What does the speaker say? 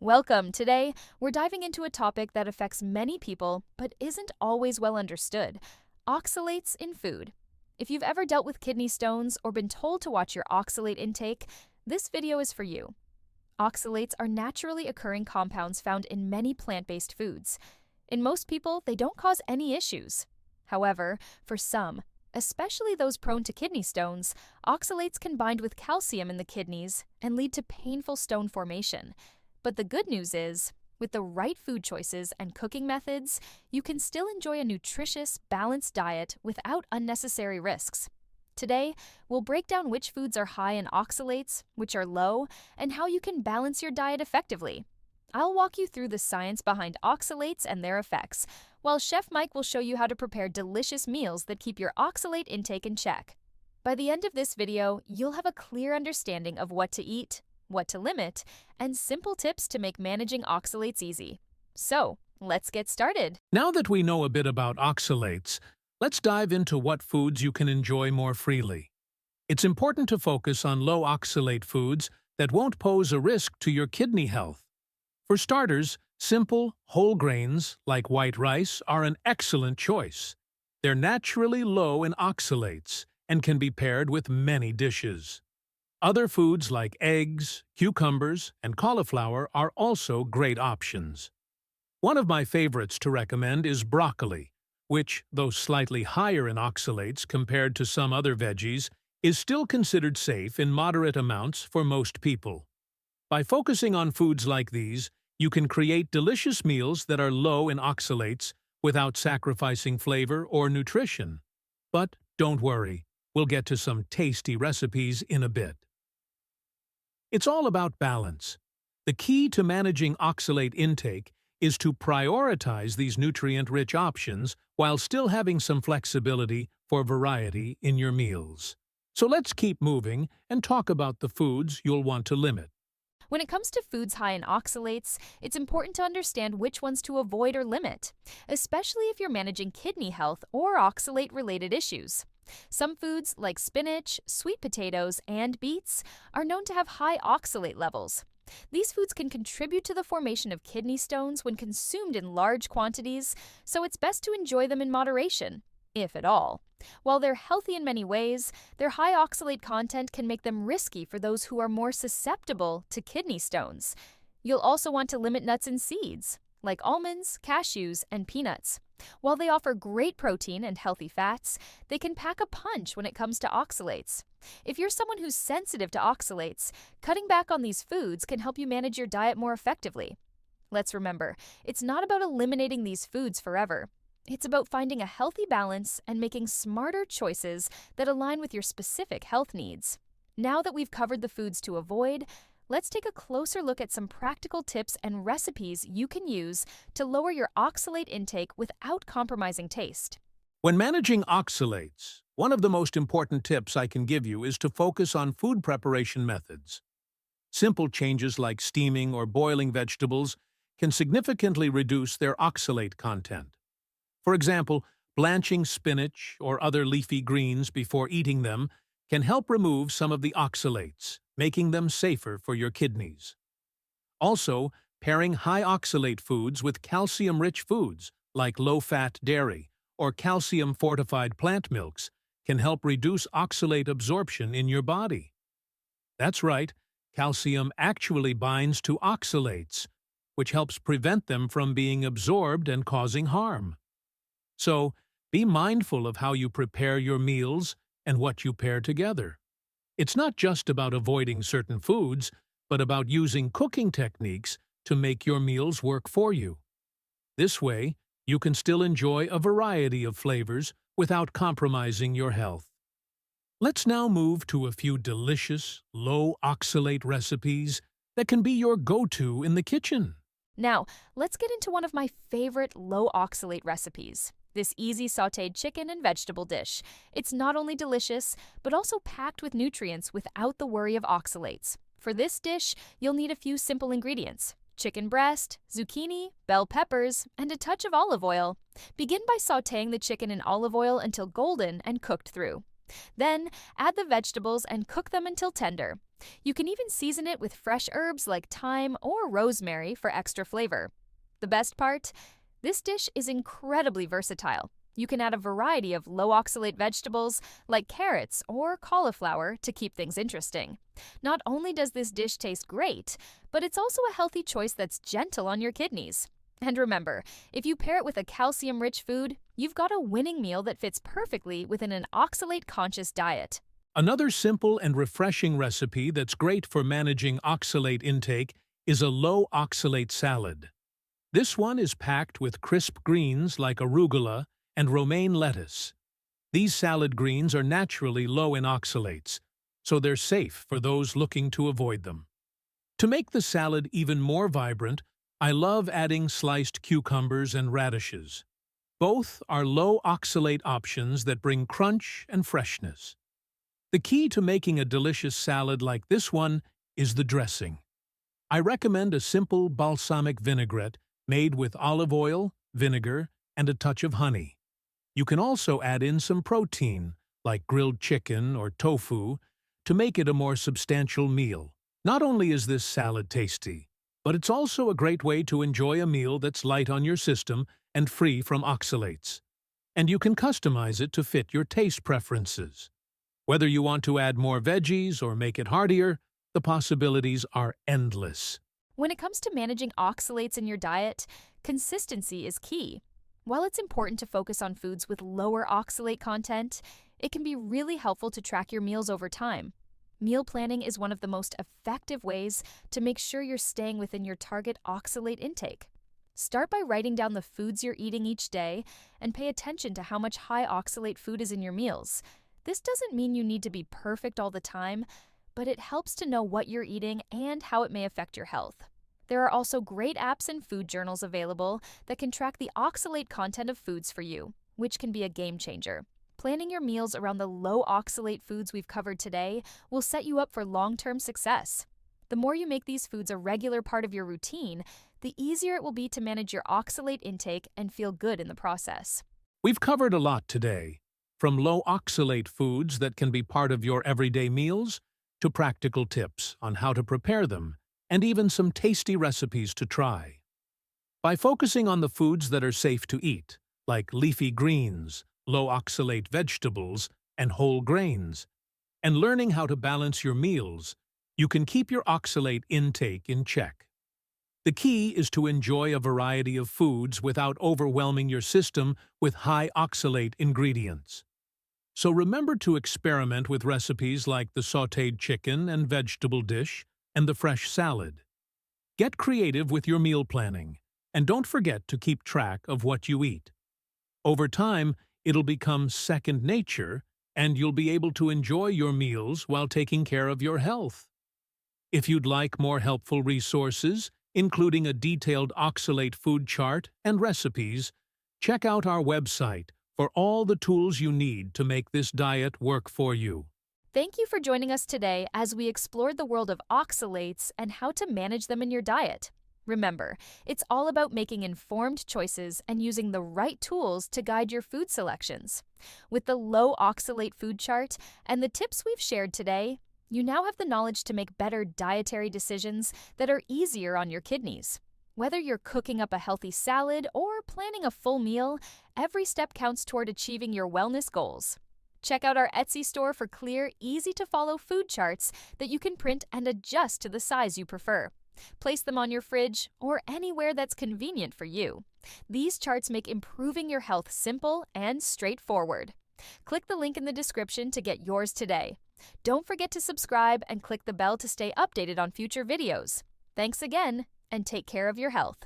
Welcome. Today, we're diving into a topic that affects many people but isn't always well understood: oxalates in food. If you've ever dealt with kidney stones or been told to watch your oxalate intake, this video is for you. Oxalates are naturally occurring compounds found in many plant-based foods. In most people, they don't cause any issues. However, for some, especially those prone to kidney stones, oxalates can bind with calcium in the kidneys and lead to painful stone formation. But the good news is, with the right food choices and cooking methods, you can still enjoy a nutritious, balanced diet without unnecessary risks. Today, we'll break down which foods are high in oxalates, which are low, and how you can balance your diet effectively. I'll walk you through the science behind oxalates and their effects, while Chef Mike will show you how to prepare delicious meals that keep your oxalate intake in check. By the end of this video, you'll have a clear understanding of what to eat, what to limit, and simple tips to make managing oxalates easy. So, let's get started. Now that we know a bit about oxalates, let's dive into what foods you can enjoy more freely. It's important to focus on low-oxalate foods that won't pose a risk to your kidney health. For starters, simple, whole grains like white rice are an excellent choice. They're naturally low in oxalates and can be paired with many dishes. Other foods like eggs, cucumbers, and cauliflower are also great options. One of my favorites to recommend is broccoli, which, though slightly higher in oxalates compared to some other veggies, is still considered safe in moderate amounts for most people. By focusing on foods like these, you can create delicious meals that are low in oxalates without sacrificing flavor or nutrition. But don't worry, we'll get to some tasty recipes in a bit. It's all about balance. The key to managing oxalate intake is to prioritize these nutrient-rich options while still having some flexibility for variety in your meals. So let's keep moving and talk about the foods you'll want to limit. When it comes to foods high in oxalates, it's important to understand which ones to avoid or limit, especially if you're managing kidney health or oxalate-related issues. Some foods, like spinach, sweet potatoes, and beets, are known to have high oxalate levels. These foods can contribute to the formation of kidney stones when consumed in large quantities, so it's best to enjoy them in moderation, if at all. While they're healthy in many ways, their high oxalate content can make them risky for those who are more susceptible to kidney stones. You'll also want to limit nuts and seeds, like almonds, cashews, and peanuts. While they offer great protein and healthy fats, they can pack a punch when it comes to oxalates. If you're someone who's sensitive to oxalates, cutting back on these foods can help you manage your diet more effectively. Let's remember, it's not about eliminating these foods forever. It's about finding a healthy balance and making smarter choices that align with your specific health needs. Now that we've covered the foods to avoid, let's take a closer look at some practical tips and recipes you can use to lower your oxalate intake without compromising taste. When managing oxalates, one of the most important tips I can give you is to focus on food preparation methods. Simple changes like steaming or boiling vegetables can significantly reduce their oxalate content. For example, blanching spinach or other leafy greens before eating them can help remove some of the oxalates, making them safer for your kidneys. Also, pairing high-oxalate foods with calcium-rich foods like low-fat dairy or calcium-fortified plant milks can help reduce oxalate absorption in your body. That's right, calcium actually binds to oxalates, which helps prevent them from being absorbed and causing harm. So, be mindful of how you prepare your meals and what you pair together. It's not just about avoiding certain foods, but about using cooking techniques to make your meals work for you. This way, you can still enjoy a variety of flavors without compromising your health. Let's now move to a few delicious, low-oxalate recipes that can be your go-to in the kitchen. Now, let's get into one of my favorite low-oxalate recipes: this easy sautéed chicken and vegetable dish. It's not only delicious, but also packed with nutrients without the worry of oxalates. For this dish, you'll need a few simple ingredients: chicken breast, zucchini, bell peppers, and a touch of olive oil. Begin by sautéing the chicken in olive oil until golden and cooked through. Then, add the vegetables and cook them until tender. You can even season it with fresh herbs like thyme or rosemary for extra flavor. The best part? This dish is incredibly versatile. You can add a variety of low-oxalate vegetables like carrots or cauliflower to keep things interesting. Not only does this dish taste great, but it's also a healthy choice that's gentle on your kidneys. And remember, if you pair it with a calcium-rich food, you've got a winning meal that fits perfectly within an oxalate-conscious diet. Another simple and refreshing recipe that's great for managing oxalate intake is a low-oxalate salad. This one is packed with crisp greens like arugula and romaine lettuce. These salad greens are naturally low in oxalates, so they're safe for those looking to avoid them. To make the salad even more vibrant, I love adding sliced cucumbers and radishes. Both are low oxalate options that bring crunch and freshness. The key to making a delicious salad like this one is the dressing. I recommend a simple balsamic vinaigrette made with olive oil, vinegar, and a touch of honey. You can also add in some protein, like grilled chicken or tofu, to make it a more substantial meal. Not only is this salad tasty, but it's also a great way to enjoy a meal that's light on your system and free from oxalates. And you can customize it to fit your taste preferences. Whether you want to add more veggies or make it heartier, the possibilities are endless. When it comes to managing oxalates in your diet, consistency is key. While it's important to focus on foods with lower oxalate content, it can be really helpful to track your meals over time. Meal planning is one of the most effective ways to make sure you're staying within your target oxalate intake. Start by writing down the foods you're eating each day and pay attention to how much high oxalate food is in your meals. This doesn't mean you need to be perfect all the time, but it helps to know what you're eating and how it may affect your health. There are also great apps and food journals available that can track the oxalate content of foods for you, which can be a game changer. Planning your meals around the low oxalate foods we've covered today will set you up for long-term success. The more you make these foods a regular part of your routine, the easier it will be to manage your oxalate intake and feel good in the process. We've covered a lot today, from low oxalate foods that can be part of your everyday meals to practical tips on how to prepare them, and even some tasty recipes to try. By focusing on the foods that are safe to eat, like leafy greens, low-oxalate vegetables, and whole grains, and learning how to balance your meals, you can keep your oxalate intake in check. The key is to enjoy a variety of foods without overwhelming your system with high oxalate ingredients. So remember to experiment with recipes like the sautéed chicken and vegetable dish and the fresh salad. Get creative with your meal planning, and don't forget to keep track of what you eat. Over time, it'll become second nature, and you'll be able to enjoy your meals while taking care of your health. If you'd like more helpful resources, including a detailed oxalate food chart and recipes, check out our website for all the tools you need to make this diet work for you. Thank you for joining us today as we explored the world of oxalates and how to manage them in your diet. Remember, it's all about making informed choices and using the right tools to guide your food selections. With the low oxalate food chart and the tips we've shared today, you now have the knowledge to make better dietary decisions that are easier on your kidneys. Whether you're cooking up a healthy salad or planning a full meal, every step counts toward achieving your wellness goals. Check out our Etsy store for clear, easy-to-follow food charts that you can print and adjust to the size you prefer. Place them on your fridge or anywhere that's convenient for you. These charts make improving your health simple and straightforward. Click the link in the description to get yours today. Don't forget to subscribe and click the bell to stay updated on future videos. Thanks again, and take care of your health.